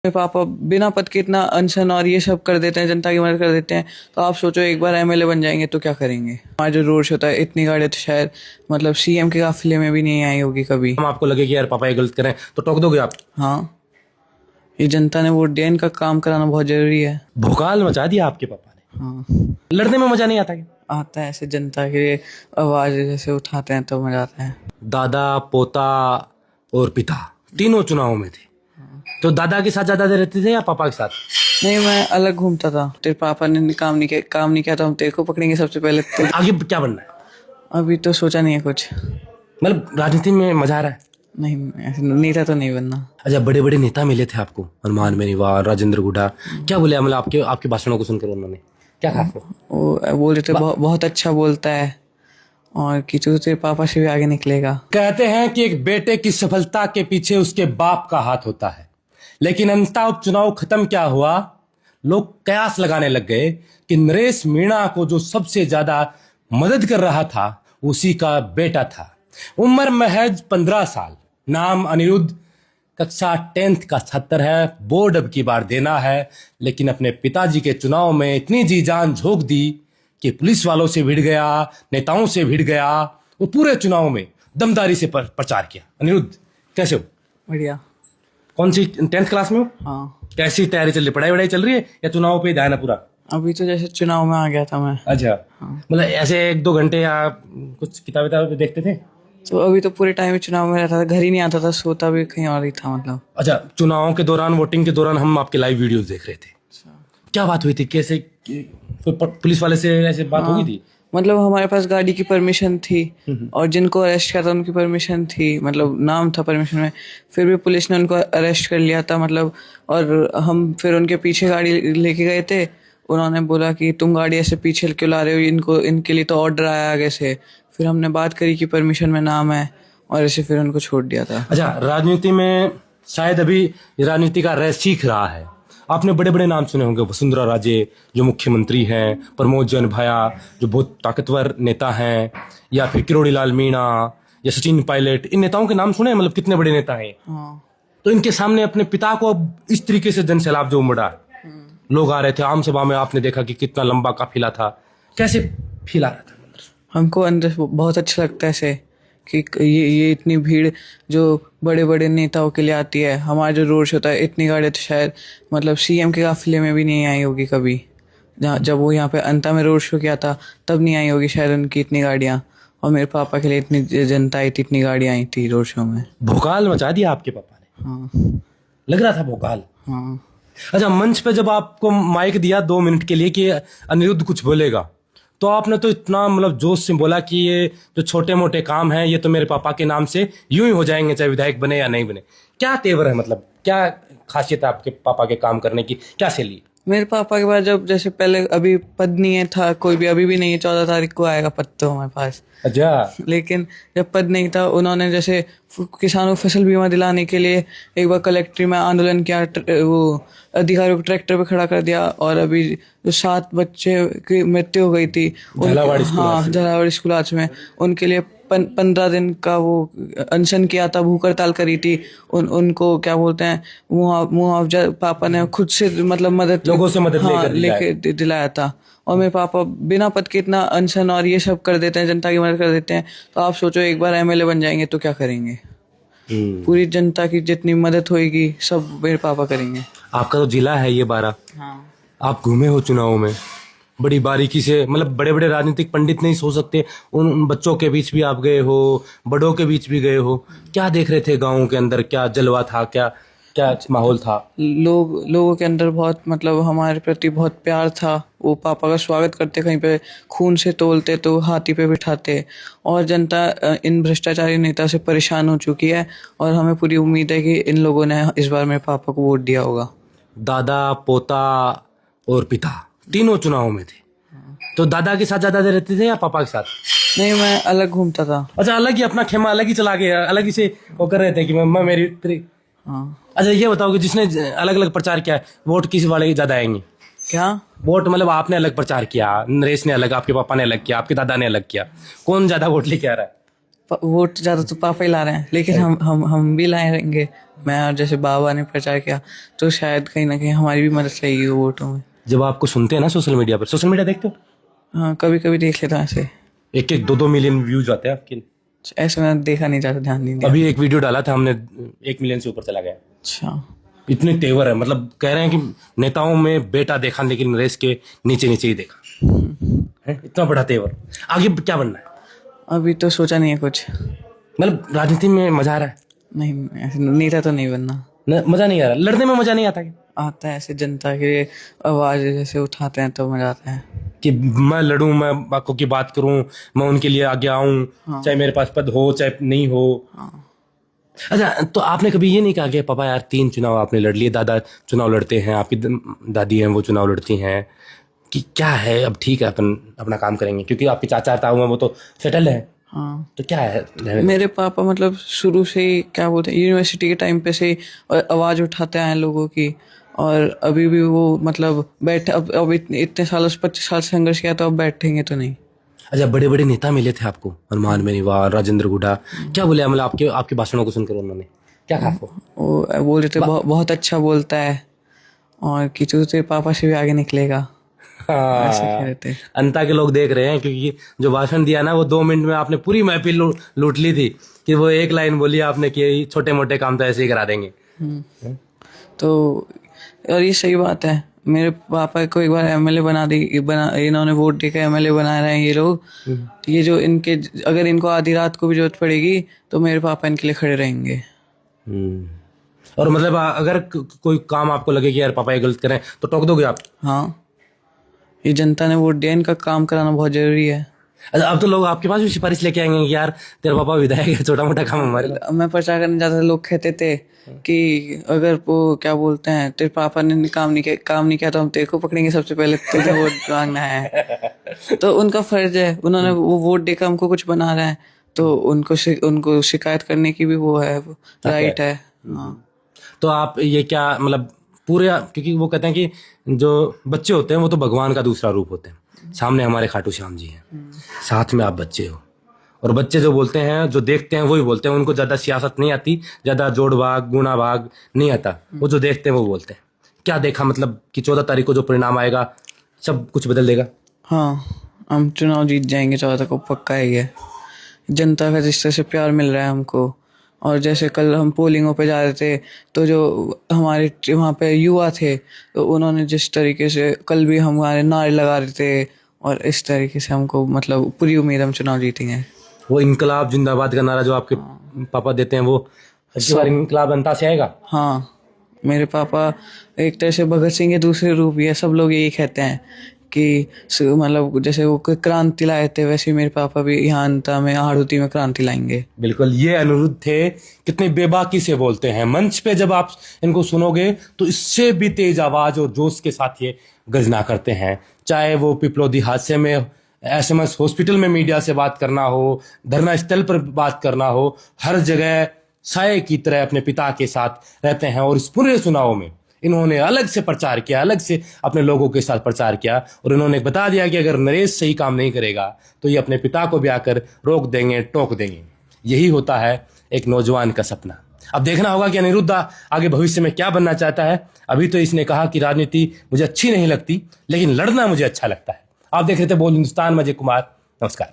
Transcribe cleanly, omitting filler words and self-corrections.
मेरे पापा बिना पद के इतना अनशन और ये सब कर देते हैं, जनता की मदद कर देते हैं। तो आप सोचो एक बार एमएलए बन जाएंगे तो क्या करेंगे। हमारा जो रोड शो होता है, इतनी गाड़ियाँ तो शायद मतलब सीएम के काफिले में भी नहीं आई होगी कभी। हम आपको लगे कि यार पापा ये गलत करें तो टोक दोगे आप? हाँ, ये जनता ने वोट दिया, इनका काम कराना बहुत जरूरी है। भोकाल मचा दिया आपके पापा ने। हाँ, लड़ने में मजा नहीं आता क्या? आता है, ऐसे जनता के लिए आवाज जैसे उठाते हैं तो मजा आता है। दादा, पोता और पिता तीनों चुनाव में थे, तो दादा के साथ ज्यादा रहते थे या पापा के साथ? नहीं, मैं अलग घूमता था। तेरे पापा ने काम नहीं किया तो हम तेरे को पकड़ेंगे सबसे पहले तो। आगे क्या बनना है? अभी तो सोचा नहीं है कुछ। मतलब राजनीति में मजा आ रहा है? नहीं, ऐसे नेता तो नहीं बनना। अच्छा, बड़े बड़े नेता मिले थे आपको, हनुमान बेनीवाल, राजेंद्र गुड्डा, क्या बोले? मतलब आपके भाषणों को सुनकर उन्होंने क्या कहा आपको? वो बोल रहे थे बहुत अच्छा बोलता है और कि तू तेरे पापा से भी आगे निकलेगा। कहते हैं कि एक बेटे की सफलता के पीछे उसके बाप का हाथ होता है, लेकिन अंततः उपचुनाव खत्म क्या हुआ, लोग कयास लगाने लग गए कि नरेश मीणा को जो सबसे ज्यादा मदद कर रहा था उसी का बेटा था। उम्र महज 15 साल, नाम अनिरुद्ध, कक्षा 10th का छात्र है, बोर्ड अब की बार देना है, लेकिन अपने पिताजी के चुनाव में इतनी जी जान झोंक दी कि पुलिस वालों से भिड़ गया, नेताओं से भिड़ गया। वो पूरे चुनाव में दमदारी से प्रचार किया। अनिरुद्ध, कैसे हो? बढ़िया। कौन सी 10th क्लास में हो? हाँ, कैसी तैयारी चल रही? पढ़ाई वढ़ाई चल रही है या चुनाव पे ध्यान है पूरा? अभी तो जैसे चुनाव में आ गया था मैं। अच्छा, मतलब ऐसे 1-2 घंटे या कुछ किताबें देखते थे? तो अभी तो पूरे टाइम चुनाव में रहता था, घर ही नहीं आता था, सोता भी कहीं और ही था मतलब। अच्छा, चुनाव के दौरान, वोटिंग के दौरान हम आपके लाइव वीडियोस देख रहे थे। क्या बात हुई थी? कैसे पुलिस वाले से ऐसे बात हो गई थी? मतलब हमारे पास गाड़ी की परमिशन थी और जिनको अरेस्ट किया था उनकी परमिशन थी, मतलब नाम था परमिशन में, फिर भी पुलिस ने उनको अरेस्ट कर लिया था मतलब। और हम फिर उनके पीछे गाड़ी लेके गए थे। उन्होंने बोला कि तुम गाड़ी ऐसे पीछे क्यों ला रहे हो, इनके लिए तो ऑर्डर आया आगे से। फिर हमने बात करी कि परमिशन में नाम है और ऐसे फिर उनको छोड़ दिया था। अच्छा, राजनीति में शायद अभी राजनीति का रह सीख रहा है। आपने बड़े बड़े नाम सुने होंगे, वसुंधरा राजे जो मुख्यमंत्री हैं, प्रमोद जन भाया जो बहुत ताकतवर नेता हैं, या फिर किरोड़ी लाल मीणा या सचिन पायलट, इन नेताओं के नाम सुने हैं? मतलब कितने बड़े नेता हैं। हाँ, तो इनके सामने अपने पिता को अब इस तरीके से जन सैलाब जो उमड़ा, लोग आ रहे थे आम सभा में, आपने देखा कि कितना लंबा काफिला था, कैसे फील आ रहा था? हमको अंदर से बहुत अच्छा लगता है ऐसे कि ये इतनी भीड़ जो बड़े बड़े नेताओं के लिए आती है। हमारा जो रोड शो होता है, इतनी गाड़ियाँ तो शायद मतलब सीएम के काफिले में भी नहीं आई होगी कभी। जब वो यहाँ पे अंता में रोड शो किया था तब नहीं आई होगी शायद उनकी इतनी गाड़ियाँ। और मेरे पापा के लिए इतनी जनता आई थी, इतनी गाड़ियाँ आई थी रोड शो में। भोकाल मचा दिया आपके पापा ने। हाँ, लग रहा था भोकाल। हाँ। अच्छा, मंच पे जब आपको माइक दिया 2 मिनट के लिए कि अनिरुद्ध कुछ बोलेगा, तो आपने तो इतना मतलब जोश से बोला कि ये जो छोटे मोटे काम हैं ये तो मेरे पापा के नाम से यूं ही हो जाएंगे, चाहे विधायक बने या नहीं बने। क्या तेवर है, मतलब क्या खासियत है आपके पापा के काम करने की, क्या शैली? मेरे पापा के पास जब जैसे पहले अभी पद नहीं है था कोई भी, अभी भी नहीं है, 14 तारीख को आएगा पद तो हमारे पास। अच्छा, लेकिन जब पद नहीं था उन्होंने जैसे किसानों को फसल बीमा दिलाने के लिए एक बार कलेक्ट्री में आंदोलन किया, वो अधिकारियों को ट्रैक्टर पे खड़ा कर दिया। और अभी जो 7 बच्चे की मृत्यु हो गई थी झालावाड़ स्कूल आज में, उनके लिए 15 दिन का वो अनशन किया था, भूख हड़ताल करी थी। उनको क्या बोलते हैं, मुआवजा पापा ने खुद से मतलब मदद, लोगों से मदद लेके दिलाया था। और मेरे पापा बिना पद के इतना अनशन और ये सब कर देते हैं, जनता की मदद कर देते हैं। तो आप सोचो एक बार एमएलए बन जाएंगे तो क्या करेंगे। पूरी जनता की जितनी मदद होएगी सब मेरे पापा करेंगे। आपका तो जिला है ये 12। हाँ, आप घूमे हो चुनाव में बड़ी बारीकी से, मतलब बड़े बड़े राजनीतिक पंडित नहीं सोच सकते, उन बच्चों के बीच भी आप गए हो, बड़ों के बीच भी गए हो। क्या देख रहे थे गाँव के अंदर, क्या जलवा था, क्या क्या माहौल था? लोगों के अंदर बहुत मतलब हमारे प्रति बहुत प्यार था। वो पापा का स्वागत करते, कहीं पे खून से तोलते तो हाथी पे बिठाते। और जनता इन भ्रष्टाचारी नेता से परेशान हो चुकी है और हमें पूरी उम्मीद है कि इन लोगों ने इस बार मेरे पापा को वोट दिया होगा। दादा, पोता और पिता तीनों चुनाव में थे, तो दादा के साथ ज्यादा रहते थे या पापा के साथ? नहीं, मैं अलग घूमता था। अच्छा, अलग ही अपना खेमा अलग ही चला गया, अलग ही से वो कर रहे थे कि मम्मा मेरी तेरी। हाँ। अच्छा, ये बताओ कि जिसने अलग अलग प्रचार किया है, वोट किस वाले ज्यादा आएंगे? क्या वोट मतलब आपने अलग प्रचार किया, नरेश ने अलग, आपके पापा ने अलग किया, आपके दादा ने अलग किया, कौन ज्यादा वोट लेके आ रहा है? वोट ज्यादा तो पापा ही ला रहे हैं, लेकिन हम भी लाए रहेंगे। मैं और जैसे बाबा ने प्रचार किया तो शायद कहीं ना कहीं हमारी भी मदद रहेगी वोटों में। जब आपको सुनते हैं ना सोशल मीडिया पर, सोशल मीडिया देखते हो? हाँ, कभी कभी देख लेता हूँ ऐसे। 1-2 मिलियन व्यूज आते हैं आपके। ऐसे मैंने देखा नहीं, ज्यादा ध्यान नहीं दिया। अभी एक वीडियो डाला था हमने, 1 मिलियन से ऊपर चला गया। अच्छा, इतने तेवर है, मतलब कह रहे हैं कि नेताओं में बेटा देखा लेकिन नरेश के नीचे नीचे ही देखा है। इतना बड़ा तेवर। आगे क्या बनना है? अभी तो सोचा नहीं है कुछ। मतलब राजनीति में मजा आ रहा है? नहीं, ऐसे नेता तो नहीं बनना। मजा नहीं आ रहा? लड़ने में मजा नहीं आता क्या? आता है, ऐसे जनता के लिए आवाज जैसे उठाते हैं तो मजा आता है कि मैं लड़ूं, मैं बातों की बात करूं, मैं उनके लिए आगे आऊं। हाँ। चाहे मेरे पास पद हो चाहे नहीं हो। हाँ। अच्छा, तो आपने कभी ये नहीं कहा कि पापा यार 3 चुनाव आपने लड़ लिए, दादा चुनाव लड़ते हैं, आपकी दादी हैं वो चुनाव लड़ती हैं, कि क्या है अब ठीक है अपन अपना काम करेंगे, क्योंकि आपके चाचा ताऊ हैं वो तो सेटल है। हाँ, तो क्या है? मेरे पापा मतलब शुरू से ही क्या बोलते हैं, यूनिवर्सिटी के टाइम पे से ही आवाज उठाते आए हैं लोगों की, और अभी भी वो मतलब बैठे। अब इतने सालों से 25 साल से संघर्ष किया, तो अब बैठेंगे तो नहीं। अच्छा, बड़े बड़े नेता मिले थे आपको, हनुमान बेनीवाल, राजेंद्र हुड्डा, क्या बोले? मतलब आपके आपके भाषणों को सुनकर उन्होंने क्या कहा आपको? वो बोल रहे थे बहुत अच्छा बोलता है, और कि तू तेरे पापा से भी आगे निकलेगा, ऐसे कह रहे थे। अंता के लोग देख रहे हैं, क्योंकि जो भाषण दिया ना वो 2 मिनट में आपने पूरी महफिल लूट ली थी, कि वो एक लाइन बोली आपने कि छोटे मोटे काम तो ऐसे ही करा देंगे। तो और ये सही बात है। मेरे पापा को एक बार एमएलए इन्होंने वोट देकर एमएलए बना रहे हैं ये लोग। तो ये जो इनके, अगर इनको आधी रात को भी जरूरत पड़ेगी तो मेरे पापा इनके लिए खड़े रहेंगे। और मतलब अगर कोई काम आपको लगे कि यार पापा ये गलत करें तो टोक दोगे आप? हाँ, ये जनता ने वोट दिया, इनका काम कराना बहुत जरूरी है। अच्छा, अब तो लोग आपके पास भी सिफारिश लेके आएंगे कि यार तेरे पापा विधायक है, छोटा मोटा काम हमारे। मैं प्रचार करने जाता था, लोग कहते थे कि अगर वो क्या बोलते हैं, तेरे पापा ने काम नहीं किया तो हम तेरे को पकड़ेंगे सबसे पहले, तुझे वोट मांगना है। तो उनका फर्ज है, उन्होंने वो वोट देकर हमको कुछ बना रहे हैं, तो उनको शिकायत करने की भी वो है, राइट है। हाँ। तो आप ये क्या मतलब पूरे, क्योंकि वो कहते हैं कि जो बच्चे होते हैं वो तो भगवान का दूसरा रूप होते हैं। सामने हमारे खाटू श्याम जी हैं, साथ में आप बच्चे हो, और बच्चे जो बोलते हैं, जो देखते हैं वही बोलते हैं। उनको ज्यादा सियासत नहीं आती, ज्यादा जोड़ भाग गुणा भाग नहीं आता, वो जो देखते हैं वो बोलते हैं। क्या देखा मतलब कि 14 तारीख को जो परिणाम आएगा सब कुछ बदल देगा? हाँ, हम चुनाव जीत जाएंगे 14 को, पक्का ही है। जनता का जिस तरह से प्यार मिल रहा है हमको, और जैसे कल हम पोलिंगों पे जा रहे थे तो जो हमारे वहाँ पे युवा थे, तो उन्होंने जिस तरीके से कल भी हमारे नारे लगा रहे थे, और इस तरीके से हमको मतलब पूरी उम्मीद हम चुनाव जीतेंगे। वो इनकलाब जिंदाबाद का नारा जो आपके पापा देते हैं, वो अगली बार इनकलाब जनता से आएगा? हाँ, मेरे पापा एक तरह से भगत सिंह के दूसरे रूप ही है। सब लोग यही कहते हैं कि मतलब जैसे वो क्रांति लाए थे, वैसे मेरे पापा भी यहाँ अंता में आड़ूती में क्रांति लाएंगे। बिल्कुल, ये अनिरुद्ध थे, कितने बेबाकी से बोलते हैं। मंच पे जब आप इनको सुनोगे तो इससे भी तेज आवाज और जोश के साथ ये गर्जना करते हैं। चाहे वो पिपलोदी हादसे में एसएमएस हॉस्पिटल में मीडिया से बात करना हो, धरना स्थल पर बात करना हो, हर जगह साये की तरह अपने पिता के साथ रहते हैं। और इस पूरे चुनाव में इन्होंने अलग से प्रचार किया, अलग से अपने लोगों के साथ प्रचार किया, और इन्होंने बता दिया कि अगर नरेश सही काम नहीं करेगा तो ये अपने पिता को भी आकर रोक देंगे, टोक देंगे। यही होता है एक नौजवान का सपना। अब देखना होगा कि अनिरुद्ध आगे भविष्य में क्या बनना चाहता है। अभी तो इसने कहा कि राजनीति मुझे अच्छी नहीं लगती, लेकिन लड़ना मुझे अच्छा लगता है। आप देख रहे थे बोल हिंदुस्तान में अजय कुमार। नमस्कार।